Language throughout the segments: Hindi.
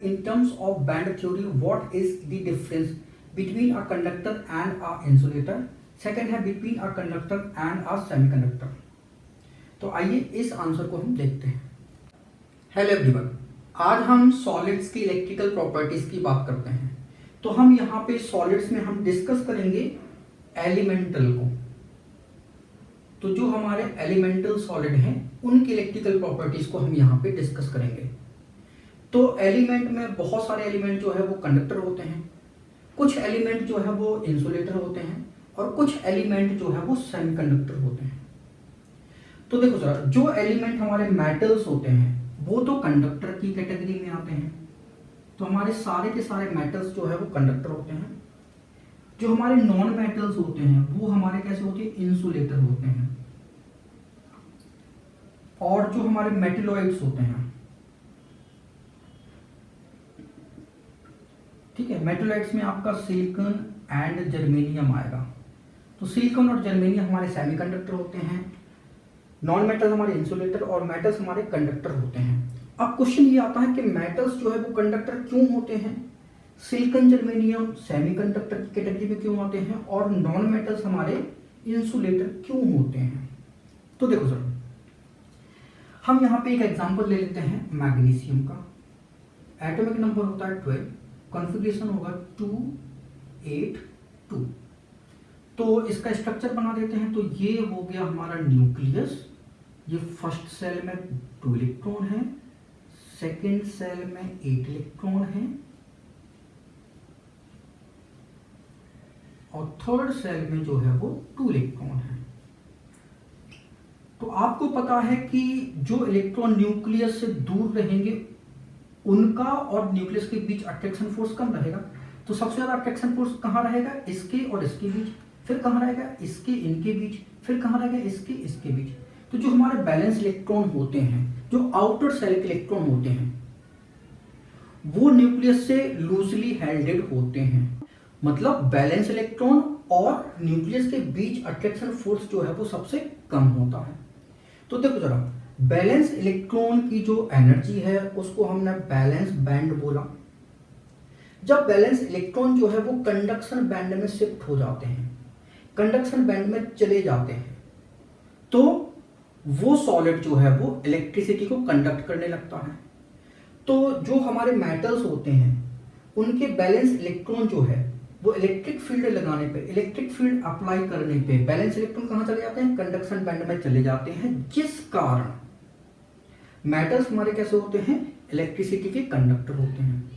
In terms of band theory, what is the difference between a conductor and a insulator? Second है between a conductor and a semiconductor. तो आइए इस आंसर को हम देखते हैं. हेलो एवरीवन, आज हम सॉलिड्स की इलेक्ट्रिकल प्रॉपर्टीज की बात करते हैं. तो हम यहाँ पे सॉलिड्स में हम डिस्कस करेंगे एलिमेंटल को. तो जो हमारे एलिमेंटल सॉलिड हैं उनकी इलेक्ट्रिकल प्रॉपर्टीज को हम यहाँ पे डिस्कस करेंगे. तो एलिमेंट में बहुत सारे एलिमेंट जो है वो कंडक्टर होते हैं, कुछ एलिमेंट जो है वो इंसुलेटर होते हैं और कुछ एलिमेंट जो है वो सेमीकंडक्टर होते हैं. तो देखो जरा, जो एलिमेंट हमारे मेटल्स होते हैं वो तो कंडक्टर की कैटेगरी में आते हैं. तो हमारे सारे के सारे मेटल्स जो है वो कंडक्टर होते हैं. जो हमारे नॉन मेटल्स होते हैं वो हमारे कैसे होते हैं, इंसुलेटर होते हैं. और जो हमारे मेटलॉइड्स होते हैं, ठीक है, मेटलॉइड्स में आपका सिलिकॉन एंड जर्मेनियम आएगा. तो सिलिकॉन और जर्मेनियम हमारे सेमीकंडक्टर होते हैं, नॉन मेटल हमारे इंसुलेटर और मेटल्स हमारे कंडक्टर होते हैं. अब क्वेश्चन ये आता है कि मेटल्स जो है वो कंडक्टर क्यों होते हैं, सिलिकॉन जर्मेनियम सेमीकंडक्टर की कैटेगरी में क्यों आते हैं और नॉन मेटल्स हमारे इंसुलेटर क्यों होते हैं. तो देखो सर, हम यहाँ पे एक एग्जांपल ले लेते हैं मैग्नीशियम का. एटॉमिक नंबर होता है 12, कॉन्फ़िगरेशन होगा 282. तो इसका स्ट्रक्चर बना देते हैं. तो ये हो गया हमारा न्यूक्लियस. ये फर्स्ट सेल में 2 इलेक्ट्रॉन है, सेकेंड सेल में 8 इलेक्ट्रॉन है और थर्ड सेल में जो है वो 2 इलेक्ट्रॉन है. तो आपको पता है कि जो इलेक्ट्रॉन न्यूक्लियस से दूर रहेंगे उनका और न्यूक्लियस के बीच अट्रैक्शन फोर्स कम रहेगा. तो सबसे ज्यादा अट्रैक्शन फोर्स कहाँ रहेगा, इसके और इसके बीच. फिर कहाँ रहेगा, इसके इनके बीच. फिर कहाँ रहेगा, इसके इसके बीच. तो जो हमारे बैलेंस इलेक्ट्रॉन होते हैं, जो आउटर सेल के इलेक्ट्रॉन होते हैं, वो न्यूक्लियस से लूजली हेल्डेड होते हैं. मतलब बैलेंस इलेक्ट्रॉन और न्यूक्लियस के बीच अट्रैक्शन फोर्स जो है वो सबसे कम होता है. तो देखो जरा, बैलेंस इलेक्ट्रॉन की जो एनर्जी है उसको हमने बैलेंस बैंड बोला. जब बैलेंस इलेक्ट्रॉन जो है वो कंडक्शन बैंड में शिफ्ट हो जाते हैं, कंडक्शन बैंड में चले जाते हैं, तो वो सॉलिड जो है वो इलेक्ट्रिसिटी को कंडक्ट करने लगता है. तो जो हमारे मेटल्स होते हैं उनके बैलेंस इलेक्ट्रॉन जो है वो इलेक्ट्रिक फील्ड लगाने पे, इलेक्ट्रिक फील्ड अप्लाई करने पे बैलेंस इलेक्ट्रॉन कहाँ चले जाते हैं, कंडक्शन बैंड में चले जाते हैं. जिस कारण मेटल्स हमारे कैसे होते हैं, इलेक्ट्रिसिटी के कंडक्टर होते हैं.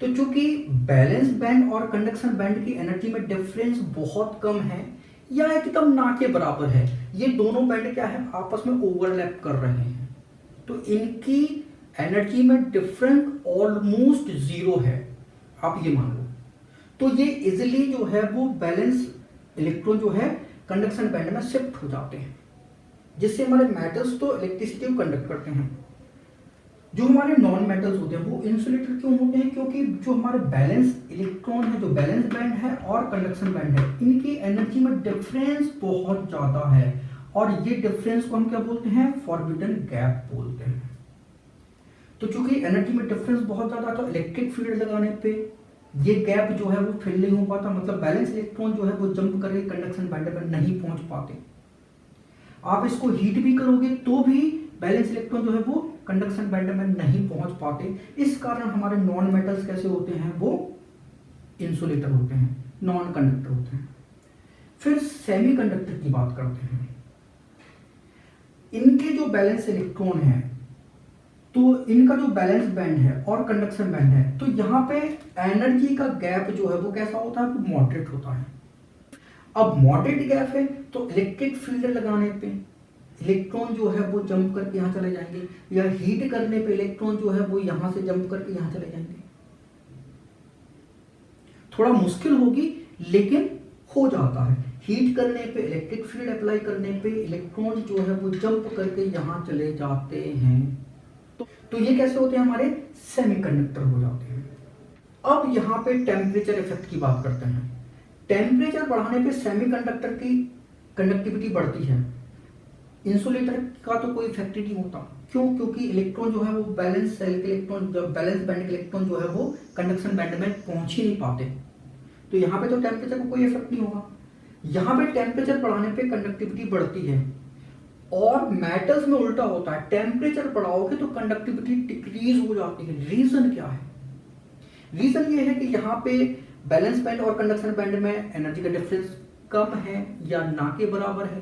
तो चूंकि बैलेंस बैंड और कंडक्शन बैंड की एनर्जी में डिफरेंस बहुत कम है या एकदम ना के बराबर है, ये दोनों बैंड क्या है, आपस में ओवरलैप कर रहे हैं, तो इनकी एनर्जी में डिफरेंस ऑलमोस्ट जीरो है, आप ये मान लो. तो ये इजिली जो है वो बैलेंस इलेक्ट्रॉन जो है कंडक्शन बैंड में शिफ्ट हो जाते हैं, जिससे हमारे मेटल्स तो इलेक्ट्रिसिटी को कंडक्ट करते हैं. जो हमारे नॉन मेटल्स होते हैं वो इंसुलेटर क्यों होते हैं, क्योंकि जो हमारे बैलेंस इलेक्ट्रॉन है, जो बैलेंस बैंड है और कंडक्शन बैंड है, इनकी एनर्जी में डिफरेंस बहुत ज्यादा है और ये डिफरेंस को हम क्या बोलते हैं, फॉरबिडन गैप बोलते हैं. तो चूंकि एनर्जी में डिफरेंस बहुत ज्यादा, तो इलेक्ट्रिक फील्ड लगाने पे ये गैप जो है वो फिल नहीं हो पाता. मतलब बैलेंस इलेक्ट्रॉन जो है वो जंप करके कंडक्शन बैंड पर नहीं पहुंच पाते. आप इसको हीट भी करोगे तो भी बैलेंस इलेक्ट्रॉन जो है वो कंडक्शन बैंड में नहीं पहुंच पाते. इस कारण हमारे नॉन मेटल्स कैसे होते हैं, वो इंसुलेटर होते हैं, नॉन कंडक्टर होते हैं. फिर सेमीकंडक्टर की बात करते हैं. इनके जो बैलेंस इलेक्ट्रॉन है, तो इनका जो बैलेंस बैंड है और कंडक्शन बैंड है, तो यहाँ पे एनर्जी का गैप जो है वो कैसा होता है, वो मॉडरेट होता है. अब मॉडरेट गैप है तो इलेक्ट्रिक फील्ड लगाने पे इलेक्ट्रॉन जो है वो जंप करके यहाँ चले जाएंगे, या हीट करने पे इलेक्ट्रॉन जो है वो यहाँ से जंप करके यहाँ चले जाएंगे. थोड़ा मुश्किल होगी लेकिन हो जाता है. हीट करने पे, इलेक्ट्रिक फील्ड अप्लाई करने पे इलेक्ट्रॉन जो है वो जंप करके यहाँ चले जाते हैं. तो ये कैसे होते हैं, हमारे सेमीकंडक्टर हो जाते हैं. अब यहाँ पे टेम्परेचर इफेक्ट की बात करते हैं. टेम्परेचर बढ़ाने पे सेमीकंडक्टर की कंडक्टिविटी बढ़ती है. इंसुलेटर का तो कोई इफेक्ट ही नहीं होता। क्यों? क्योंकि इलेक्ट्रॉन जो है वो बैलेंस सेल के इलेक्ट्रॉन, जब बैलेंस बैंड के इलेक्ट्रॉन जो है वो कंडक्शन बैंड में पहुंच ही नहीं पाते, तो यहाँ पे तो टेम्परेचर को कोई इफेक्ट नहीं होगा। यहाँ पे टेम्परेचर बढ़ाने पे कंडक्टिविटी बढ़ती है, और मेटल्स में उल्टा होता है, टेम्परेचर बढ़ाओगे तो कंडक्टिविटी डिक्रीज हो जाती है। रीजन क्या है? रीजन ये है कि यहाँ पे बैलेंस बैंड और कंडक्शन बैंड में एनर्जी का डिफरेंस कम है या ना के बराबर है,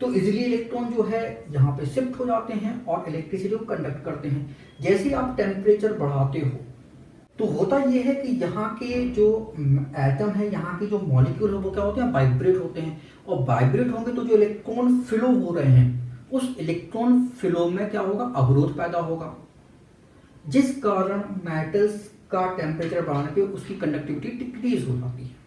तो इजिली इलेक्ट्रॉन जो है यहाँ पे शिफ्ट हो जाते हैं और इलेक्ट्रिसिटी को कंडक्ट करते हैं। जैसे ही आप टेम्परेचर बढ़ाते हो तो होता यह है कि यहाँ के जो एटम है, यहाँ के जो मॉलिक्यूल है वो क्या होते हैं? वाइब्रेट होते हैं, और वाइब्रेट होंगे तो जो इलेक्ट्रॉन फ्लो हो रहे हैं उस इलेक्ट्रॉन फ्लो में क्या होगा? अवरोध पैदा होगा, जिस कारण मेटल्स का टेम्परेचर बढ़ाने पे उसकी कंडक्टिविटी डिक्रीज हो जाती है।